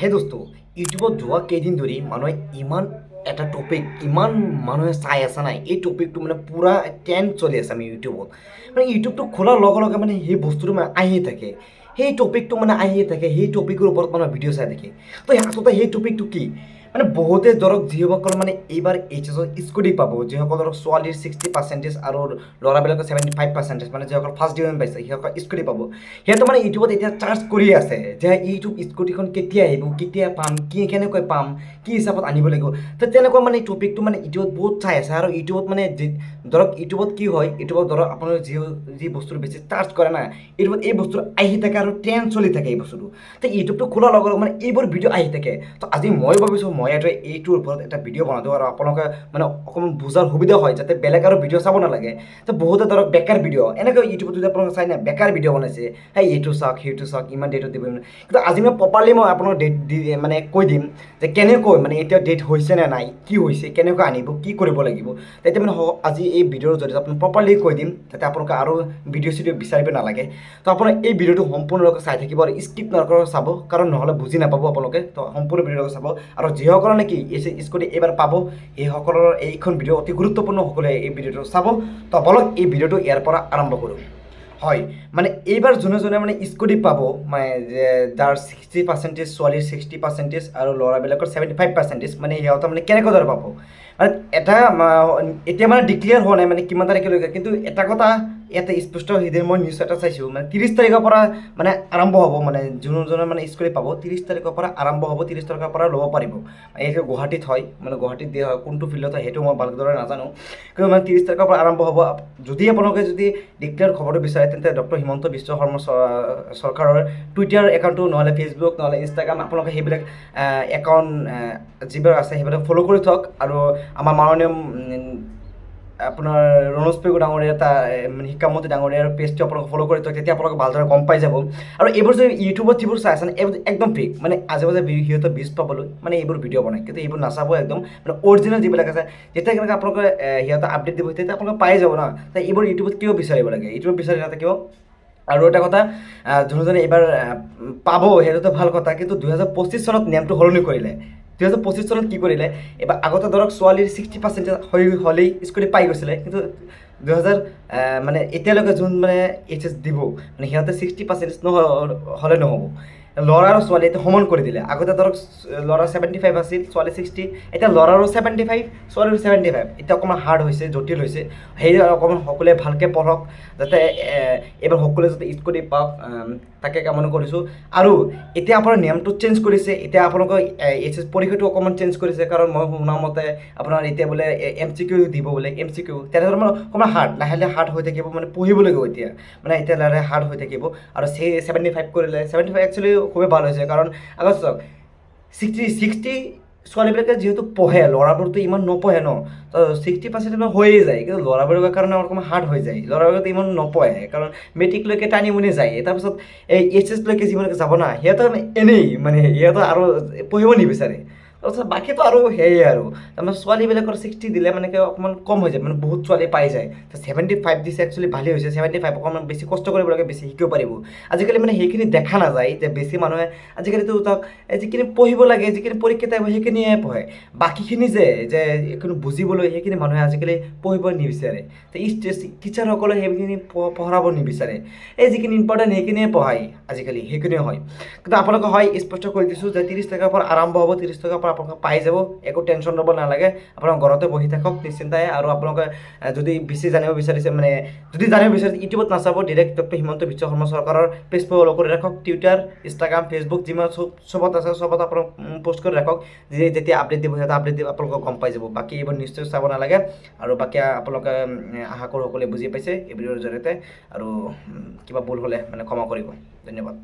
হে দোস্ত ইউটিউবত যোৱা কেইদিন ধৰি মানুহে ইমান এটা টপিক ইমান মানুহে চাই আছে নাই এই টপিকটো মানে পূৰা ট্ৰেণ্ড চলি আছে আমি ইউটিউবত মানে ইউটিউবটো খোলাৰ লগে লগে মানে সেই বস্তুটো মানে আহিয়ে থাকে সেই টপিকটো মানে আহিয়ে থাকে সেই টপিকৰ ওপৰত মানে ভিডিঅ' চাই থাকে তো আচলতে সেই টপিকটো কি মানে বহুতে ধৰক যিসকল মানে এইবাৰ এইচএছত স্কুটি পাব যিসকল ধৰক ছোৱালীৰ 60% আৰু ল'ৰাবিলাকৰ 75% মানে যিসকল ফাৰ্ষ্ট ডিভিজন পাইছে সিহঁতৰ স্কুটি পাব সিহঁতে মানে ইউটিউবত এতিয়া চাৰ্চ কৰি আছে যে ইউটিউব স্কুটিখন কেতিয়া আহিব কেতিয়া পাম কি কেনেকৈ পাম কি হিচাপত আনিব লাগিব তো তেনেকুৱা মানে টপিকটো মানে ইউটিউবত বহুত চাই আছে আৰু ইউটিউবত মানে ধৰক ইউটিউবত কি হয় ইউটিউবত ধৰক আপোনাৰ যি বস্তুটো বেছি চাৰ্চ কৰে না ইউটিউবত এই বস্তুটো আহি থাকে আৰু ট্ৰেণ্ড চলি থাকে এই বস্তুটো তো ইউটিউবটো খোলাৰ লগে লগে মানে এইবোৰ ভিডিঅ' আহি থাকে তো আজি মই ভাবিছোঁ মই এইটোৰ ওপৰত এটা ভিডিঅ' বনাই দিওঁ আৰু আপোনালোকে মানে অকণমান বুজাৰ সুবিধা হয় যাতে বেলেগ আৰু ভিডিঅ' চাব নালাগে তো বহুতে ধৰক বেকাৰ ভিডিঅ' এনেকৈ ইউটিউবত যদি আপোনালোকে চাই না বেকাৰ ভিডিঅ' বনাইছে সেই এইটো চাওক সেইটো চাওক ইমান ডেটত দিব কিন্তু আজি মই প্ৰপাৰলি মই আপোনাক ডেট মানে কৈ দিম যে কেনেকৈ মানে এতিয়া ডেট হৈছে নে নাই কি হৈছে কেনেকৈ আনিব কি কৰিব লাগিব তেতিয়া মানে আজি এই ভিডিঅ'ৰ জৰিয়তে আপোনাক প্ৰপাৰলি কৈ দিম যাতে আপোনালোকে আৰু ভিডিঅ' চিডিঅ' বিচাৰিব নালাগে তো আপোনাৰ এই ভিডিঅ'টো সম্পূৰ্ণৰূপে চাই থাকিব আৰু স্কিপ নকৰাকৈ চাব কাৰণ নহ'লে বুজি নাপাব আপোনালোকে তো সম্পূৰ্ণ ভিডিঅ'টো চাব আৰু যিসকলে নেকি স্কুটি এইবাৰ পাব সেইসকলৰ এইখন ভিডিঅ' অতি গুৰুত্বপূৰ্ণ সকলোৱে এই ভিডিঅ'টো চাব তো বলক এই ভিডিঅ'টো ইয়াৰ পৰা আৰম্ভ কৰোঁ হয় মানে এইবাৰ যোনে যোনে মানে স্কুটি পাব মানে যাৰ 60% ছোৱালীৰ 60% আৰু ল'ৰাবিলাকৰ 75% মানে সিহঁতৰ মানে কেনেকৈ দৰে পাব মানে এটা এতিয়া মানে ডিক্লেয়াৰ হোৱা নাই মানে কিমান তাৰিখলৈকে কিন্তু এটা কথা ইয়াতে স্পষ্ট হৃদয় মই নিউজ এটা চাইছোঁ মানে 30 তাৰিখৰ পৰা মানে আৰম্ভ হ'ব মানে যোনজনে মানে স্কুটি পাব 30 তাৰিখৰ পৰা আৰম্ভ হ'ব 30 তাৰিখৰ পৰা ল'ব পাৰিব এইটো গুৱাহাটীত হয় মানে গুৱাহাটীত দিয়া হয় কোনটো ফিল্ডত হয় সেইটো মই ভালদৰে নাজানো কিন্তু মানে 30 তাৰিখৰ পৰা আৰম্ভ হ'ব যদি আপোনালোকে যদি ডিক্লেয়াৰ খবৰটো বিচাৰে তেন্তে ডক্টৰ হিমন্ত বিশ্ব শৰ্মা চৰকাৰৰ টুইটাৰ একাউণ্টটো নহ'লে ফেচবুক নহ'লে ইনষ্টাগ্ৰাম আপোনালোকে সেইবিলাক একাউণ্ট যিবিলাক আছে সেইবিলাক ফ'ল' কৰি থওক আৰু আমাৰ মাননীয় আপোনাৰ ৰণোজ পেগু ডাঙৰীয়া শিক্ষামন্ত্ৰী ডাঙৰীয়াৰ পেজটো আপোনালোকে ফ'ল' কৰি থওক তেতিয়া আপোনালোকে ভালদৰে গম পাই যাব আৰু এইবোৰ যে ইউটিউবত যিবোৰ চাই আছে এইবোৰ একদম ফেক মানে আজে বাজে সিহঁতৰ ভিউজ পাবলৈ মানে এইবোৰ ভিডিঅ' বনায় কিন্তু এইবোৰ নাচাব একদম মানে অৰিজিনেল যিবিলাক আছে যেতিয়া কেনেকৈ আপোনালোকে সিহঁতে আপডেট দিব তেতিয়া আপোনালোকে পাই যাব ন তো এইবোৰ ইউটিউবত কিয় বিচাৰিব লাগে ইউটিউবত বিচাৰি নাথাকিব আৰু এটা কথা যোনজনে এইবাৰ পাব সেইটোতো ভাল কথা কিন্তু 2025 চনত নিয়মটো সলনি কৰিলে 2025 চনত কি কৰিলে এইবাৰ আগতে ধৰক ছোৱালীৰ 60% হ'লেই স্কুটি পাই গৈছিলে কিন্তু 2000 মানে এতিয়ালৈকে যোন মানে এইচএছ দিব মানে সিহঁতে 60% হ'লে নহ'ব ল'ৰা আৰু ছোৱালী এতিয়া সমান কৰি দিলে আগতে ধৰক ল'ৰা 75 আছিল ছোৱালী 60 এতিয়া ল'ৰাৰো 75 ছোৱালীৰো 75 এতিয়া অকণমান হাৰ্ড হৈছে জটিল হৈছে সেই অকণমান সকলোৱে ভালকৈ পঢ়ক যাতে এইবাৰ সকলোৱে যাতে স্কুটি পাওক তাকে কামনা কৰিছোঁ আৰু এতিয়া আপোনাৰ নিয়মটো চেঞ্জ কৰিছে এতিয়া আপোনালোকৰ এইচএছ পৰীক্ষাটো অকণমান চেঞ্জ কৰিছে কাৰণ মই শুনা মতে আপোনাৰ এতিয়া বোলে MCQ দিব বোলে MCQ তেনেধৰণৰ মানে অকণমান হাৰ্ড লাহে লাহে হাৰ্ড হৈ থাকিব মানে পঢ়িব লাগিব এতিয়া মানে এতিয়া লাহে লাহে হাৰ্ড হৈ থাকিব আৰু 75 কৰিলে 75 একচুৱেলি খুবেই ভাল হৈছে কাৰণ আগত চাওক 60 ছোৱালীবিলাকে যিহেতু পঢ়ে ল'ৰাবোৰতো ইমান নপঢ়ে ন তো 60% হৈয়ে যায় কিন্তু ল'ৰাবোৰৰ কাৰণে অকণমান হাৰ্ড হৈ যায় ল'ৰাবোৰতো ইমান নপঢ়ে কাৰণ মেট্ৰিকলৈকে টানি মুনি যায় তাৰপিছত এই এইচএছলৈকে যিবিলাকে যাব না সিহঁতৰ এনেই মানে সিহঁতৰ আৰু পঢ়িব নিবিচাৰে তাৰপিছত বাকীটো আৰু সেয়ে আৰু তাৰমানে ছোৱালীবিলাকৰ 60 দিলে মানে কি অকণমান কম হৈ যায় মানে বহুত ছোৱালী পাই যায় তো 75 দিছে একচুৱেলি ভালেই হৈছে 75 অকণমান বেছি কষ্ট কৰিব লাগে বেছি শিকিব পাৰিব আজিকালি মানে সেইখিনি দেখা নাযায় যে বেছি মানুহে আজিকালিতো তাক যিখিনি পঢ়িব লাগে যিখিনি পৰীক্ষা আহিব সেইখিনিহে পঢ়ে বাকীখিনি যে এইখিনি বুজিবলৈ সেইখিনি মানুহে আজিকালি পঢ়িব নিবিচাৰে তো টিচাৰসকলে সেইখিনি পঢ়াব নিবিচাৰে এই যিখিনি ইম্পৰ্টেণ্ট সেইখিনিয়ে পঢ়ায় আজিকালি সেইখিনিয়ে হয় কিন্তু আপোনালোকে হয় স্পষ্ট কৰি দিছোঁ যে 30 তাৰিখৰ পৰা আৰম্ভ হ'ব 30 তাৰিখৰ পৰা আপোনালোকে পাই যাব একো টেনশ্যন ল'ব নালাগে আপোনালোক ঘৰতে বহি থাকক নিশ্চিন্তাই আৰু আপোনালোকে যদি বেছি জানিব বিচাৰিছে মানে যদি জানিব বিচাৰিছে ইউটিউবত নাচাব ডাইৰেক্ট ডক্টৰ হিমন্ত বিশ্ব শৰ্মা চৰকাৰৰ পেজ ফ'ল' কৰি ৰাখক টুইটাৰ ইনষ্টাগ্ৰাম ফেচবুক যিমান চবত আছে চবত আপোনালোক পষ্ট কৰি ৰাখক যেতিয়া আপডেট দিব সিহঁতে আপডেট দিব আপোনালোকক গম পাই যাব বাকী এইবোৰ নিশ্চয় চাব নালাগে আৰু বাকী আপোনালোকে আশা কৰোঁ সকলোৱে বুজি পাইছে এই ভিডিঅ'ৰ জৰিয়তে আৰু কিবা ভুল হ'লে মানে ক্ষমা কৰিব ধন্যবাদ